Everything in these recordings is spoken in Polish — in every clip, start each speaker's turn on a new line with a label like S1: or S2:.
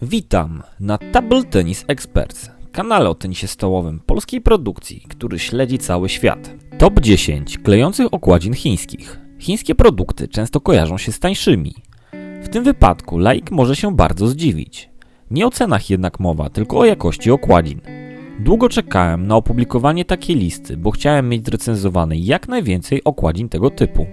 S1: Witam na Table Tennis Experts, kanale o tenisie stołowym polskiej produkcji, który śledzi cały świat. Top 10 klejących okładzin chińskich. Chińskie produkty często kojarzą się z tańszymi. W tym wypadku laik może się bardzo zdziwić. Nie o cenach jednak mowa, tylko o jakości okładzin. Długo czekałem na opublikowanie takiej listy, bo chciałem mieć zrecenzowane jak najwięcej okładzin tego typu.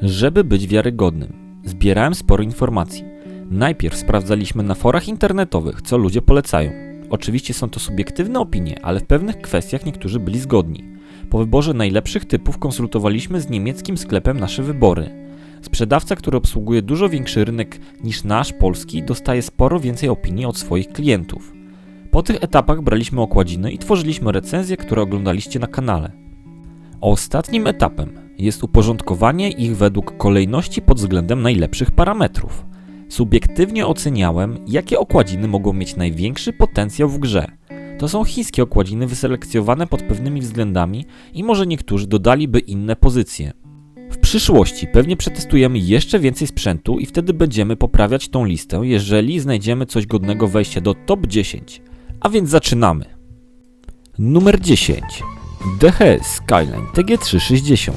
S1: Żeby być wiarygodnym, zbierałem sporo informacji. Najpierw sprawdzaliśmy na forach internetowych, co ludzie polecają. Oczywiście są to subiektywne opinie, ale w pewnych kwestiach niektórzy byli zgodni. Po wyborze najlepszych typów konsultowaliśmy z niemieckim sklepem nasze wybory. Sprzedawca, który obsługuje dużo większy rynek niż nasz polski, dostaje sporo więcej opinii od swoich klientów. Po tych etapach braliśmy okładziny i tworzyliśmy recenzje, które oglądaliście na kanale. Ostatnim etapem jest uporządkowanie ich według kolejności pod względem najlepszych parametrów. Subiektywnie oceniałem, jakie okładziny mogą mieć największy potencjał w grze. To są chińskie okładziny wyselekcjonowane pod pewnymi względami i może niektórzy dodaliby inne pozycje. W przyszłości pewnie przetestujemy jeszcze więcej sprzętu i wtedy będziemy poprawiać tą listę, jeżeli znajdziemy coś godnego wejścia do top 10. A więc zaczynamy. Numer 10. DHS Skyline TG360.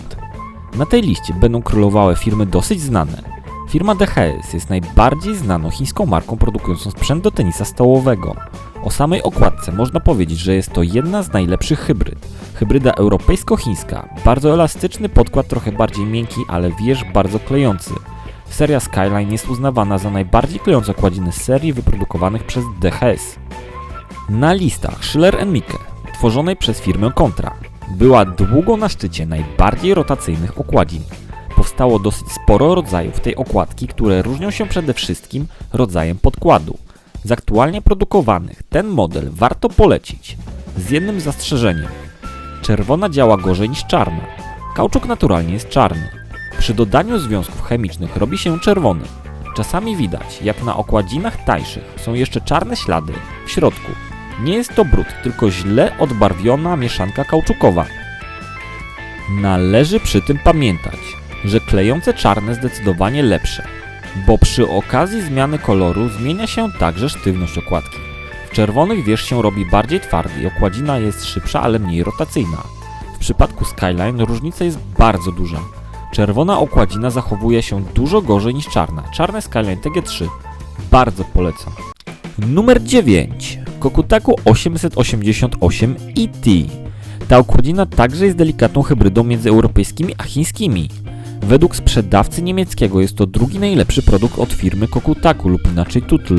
S1: Na tej liście będą królowały firmy dosyć znane. Firma DHS jest najbardziej znaną chińską marką produkującą sprzęt do tenisa stołowego. O samej okładce można powiedzieć, że jest to jedna z najlepszych hybryd. Hybryda europejsko-chińska, bardzo elastyczny podkład, trochę bardziej miękki, ale wierzch bardzo klejący. Seria Skyline jest uznawana za najbardziej klejące okładziny z serii wyprodukowanych przez DHS. Na listach Schiller & Micke, tworzonej przez firmę Contra, była długo na szczycie najbardziej rotacyjnych okładzin. Powstało dosyć sporo rodzajów tej okładki, które różnią się przede wszystkim rodzajem podkładu. Z aktualnie produkowanych ten model warto polecić, z jednym zastrzeżeniem. Czerwona działa gorzej niż czarna. Kauczuk naturalnie jest czarny. Przy dodaniu związków chemicznych robi się czerwony. Czasami widać, jak na okładzinach tańszych są jeszcze czarne ślady w środku. Nie jest to brud, tylko źle odbarwiona mieszanka kauczukowa. Należy przy tym pamiętać, że klejące czarne zdecydowanie lepsze, bo przy okazji zmiany koloru zmienia się także sztywność okładki. W czerwonych wierzch się robi bardziej twardy i okładzina jest szybsza, ale mniej rotacyjna. W przypadku Skyline różnica jest bardzo duża. Czerwona okładzina zachowuje się dużo gorzej niż czarna. Czarne Skyline TG3 bardzo polecam. Numer 9. Kokutaku 888 ET. Ta okładzina także jest delikatną hybrydą między europejskimi a chińskimi. Według sprzedawcy niemieckiego jest to drugi najlepszy produkt od firmy Kokutaku lub inaczej Tutl.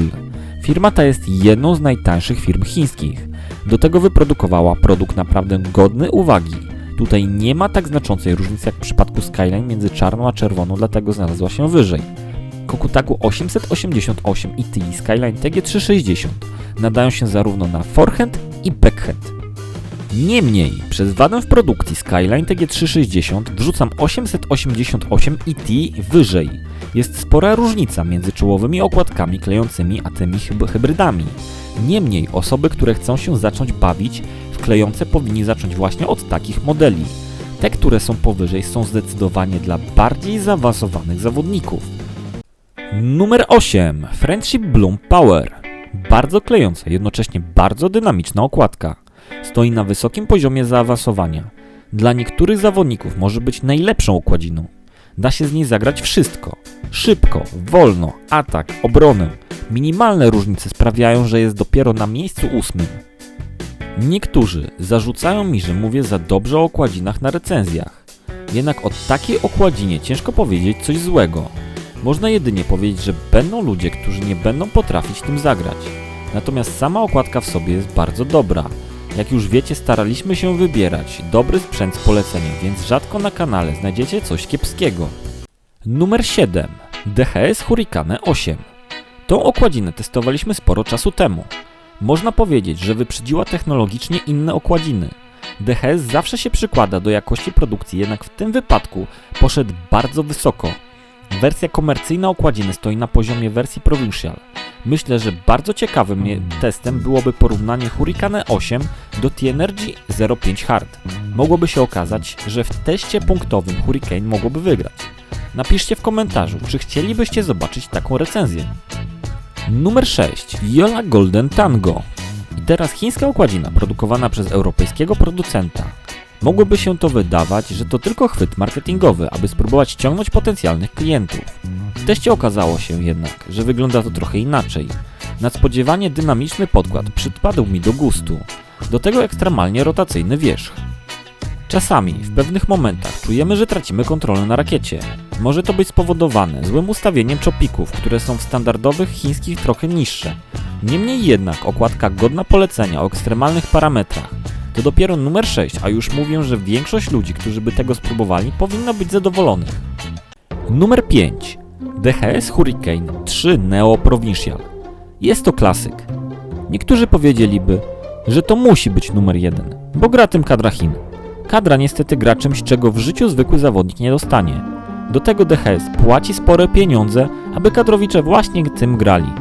S1: Firma ta jest jedną z najtańszych firm chińskich. Do tego wyprodukowała produkt naprawdę godny uwagi. Tutaj nie ma tak znaczącej różnicy jak w przypadku Skyline między czarną a czerwoną, dlatego znalazła się wyżej. Kokutaku 888 ET i Skyline TG360 nadają się zarówno na forehand i backhand. Niemniej, przez wadę w produkcji Skyline TG360 wrzucam 888 ET wyżej. Jest spora różnica między czołowymi okładkami klejącymi a tymi hybrydami. Niemniej, osoby, które chcą się zacząć bawić w klejące powinni zacząć właśnie od takich modeli. Te, które są powyżej, są zdecydowanie dla bardziej zaawansowanych zawodników. Numer 8. Friendship Bloom Power. Bardzo klejąca, jednocześnie bardzo dynamiczna okładka. Stoi na wysokim poziomie zaawansowania. Dla niektórych zawodników może być najlepszą okładziną. Da się z niej zagrać wszystko. Szybko, wolno, atak, obronę. Minimalne różnice sprawiają, że jest dopiero na miejscu 8. Niektórzy zarzucają mi, że mówię za dobrze o okładzinach na recenzjach. Jednak o takiej okładzinie ciężko powiedzieć coś złego. Można jedynie powiedzieć, że będą ludzie, którzy nie będą potrafić tym zagrać. Natomiast sama okładka w sobie jest bardzo dobra. Jak już wiecie, staraliśmy się wybierać dobry sprzęt z poleceniem, więc rzadko na kanale znajdziecie coś kiepskiego. Numer 7. DHS Hurricane 8. Tą okładzinę testowaliśmy sporo czasu temu. Można powiedzieć, że wyprzedziła technologicznie inne okładziny. DHS zawsze się przykłada do jakości produkcji, jednak w tym wypadku poszedł bardzo wysoko. Wersja komercyjna okładziny stoi na poziomie wersji Provincial. Myślę, że bardzo ciekawym testem byłoby porównanie Hurricane 8 do T-Energy 05 Hard. Mogłoby się okazać, że w teście punktowym Hurricane mogłoby wygrać. Napiszcie w komentarzu, czy chcielibyście zobaczyć taką recenzję. Numer 6. Yola Golden Tango. I teraz chińska okładzina produkowana przez europejskiego producenta. Mogłoby się to wydawać, że to tylko chwyt marketingowy, aby spróbować ściągnąć potencjalnych klientów. W teście okazało się jednak, że wygląda to trochę inaczej. Nadspodziewanie dynamiczny podkład przypadł mi do gustu. Do tego ekstremalnie rotacyjny wierzch. Czasami, w pewnych momentach czujemy, że tracimy kontrolę na rakiecie. Może to być spowodowane złym ustawieniem czopików, które są w standardowych chińskich trochę niższe. Niemniej jednak okładka godna polecenia o ekstremalnych parametrach. To dopiero numer 6, a już mówię, że większość ludzi, którzy by tego spróbowali, powinno być zadowolonych. Numer 5. DHS Hurricane 3 Neo Provincial. Jest to klasyk. Niektórzy powiedzieliby, że to musi być numer 1, bo gra tym kadra Chin. Kadra niestety gra czymś, czego w życiu zwykły zawodnik nie dostanie. Do tego DHS płaci spore pieniądze, aby kadrowicze właśnie tym grali.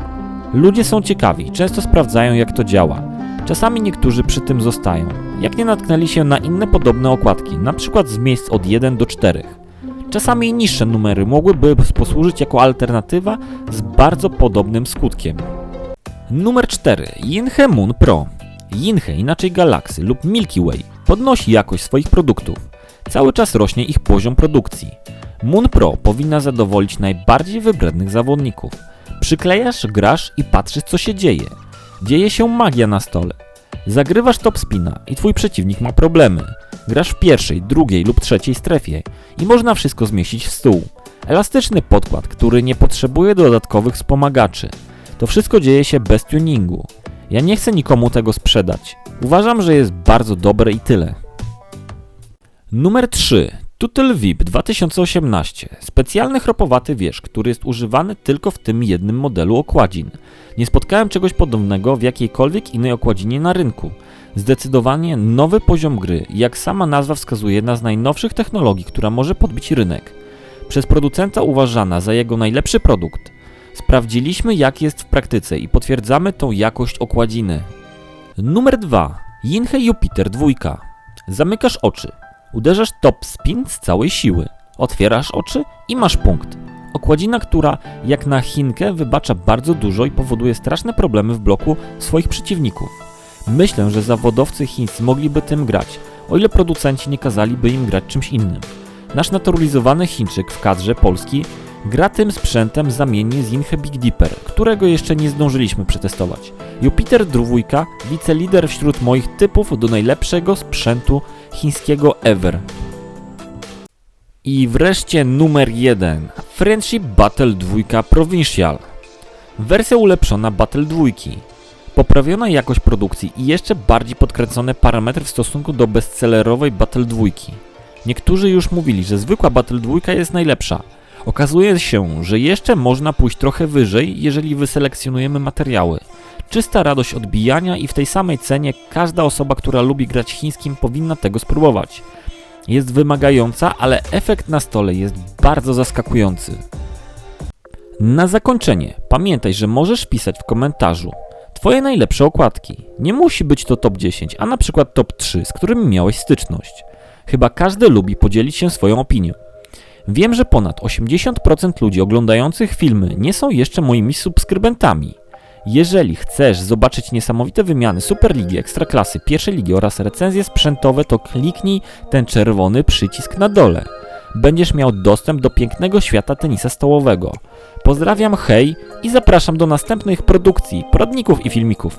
S1: Ludzie są ciekawi, często sprawdzają, jak to działa. Czasami niektórzy przy tym zostają, jak nie natknęli się na inne podobne okładki, np. z miejsc od 1 do 4. Czasami niższe numery mogłyby posłużyć jako alternatywa z bardzo podobnym skutkiem. Numer 4. Yinhe Moon Pro. Yinhe, inaczej Galaxy lub Milky Way, podnosi jakość swoich produktów. Cały czas rośnie ich poziom produkcji. Moon Pro powinna zadowolić najbardziej wybrednych zawodników. Przyklejasz, grasz i patrzysz, co się dzieje. Dzieje się magia na stole. Zagrywasz top spina i twój przeciwnik ma problemy. Grasz w pierwszej, drugiej lub trzeciej strefie i można wszystko zmieścić w stół. Elastyczny podkład, który nie potrzebuje dodatkowych wspomagaczy. To wszystko dzieje się bez tuningu. Ja nie chcę nikomu tego sprzedać. Uważam, że jest bardzo dobre i tyle. Numer 3. Tutel VIP 2018. Specjalny chropowaty wierzch, który jest używany tylko w tym jednym modelu okładzin. Nie spotkałem czegoś podobnego w jakiejkolwiek innej okładzinie na rynku. Zdecydowanie nowy poziom gry, jak sama nazwa wskazuje, jedna z najnowszych technologii, która może podbić rynek. Przez producenta uważana za jego najlepszy produkt. Sprawdziliśmy, jak jest w praktyce i potwierdzamy tą jakość okładziny. Numer 2. Yinhe Jupiter 2. Zamykasz oczy. Uderzasz top spin z całej siły. Otwierasz oczy i masz punkt. Okładzina, która jak na Chinkę wybacza bardzo dużo i powoduje straszne problemy w bloku swoich przeciwników. Myślę, że zawodowcy chińscy mogliby tym grać, o ile producenci nie kazaliby im grać czymś innym. Nasz naturalizowany Chińczyk w kadrze Polski gra tym sprzętem zamiennie z Yinhe Big Dipper, którego jeszcze nie zdążyliśmy przetestować. Jupiter 2, wicelider wśród moich typów do najlepszego sprzętu chińskiego ever. I wreszcie numer 1. Friendship Battle 2 Provincial. Wersja ulepszona Battle 2. Poprawiona jakość produkcji i jeszcze bardziej podkręcone parametry w stosunku do bestsellerowej Battle 2. Niektórzy już mówili, że zwykła Battle 2 jest najlepsza. Okazuje się, że jeszcze można pójść trochę wyżej, jeżeli wyselekcjonujemy materiały. Czysta radość odbijania i w tej samej cenie każda osoba, która lubi grać chińskim, powinna tego spróbować. Jest wymagająca, ale efekt na stole jest bardzo zaskakujący. Na zakończenie, pamiętaj, że możesz pisać w komentarzu twoje najlepsze okładki. Nie musi być to top 10, a na przykład top 3, z którymi miałeś styczność. Chyba każdy lubi podzielić się swoją opinią. Wiem, że ponad 80% ludzi oglądających filmy nie są jeszcze moimi subskrybentami. Jeżeli chcesz zobaczyć niesamowite wymiany Superligi, Ekstraklasy, Pierwszej Ligi oraz recenzje sprzętowe, to kliknij ten czerwony przycisk na dole. Będziesz miał dostęp do pięknego świata tenisa stołowego. Pozdrawiam, hej i zapraszam do następnych produkcji, poradników i filmików.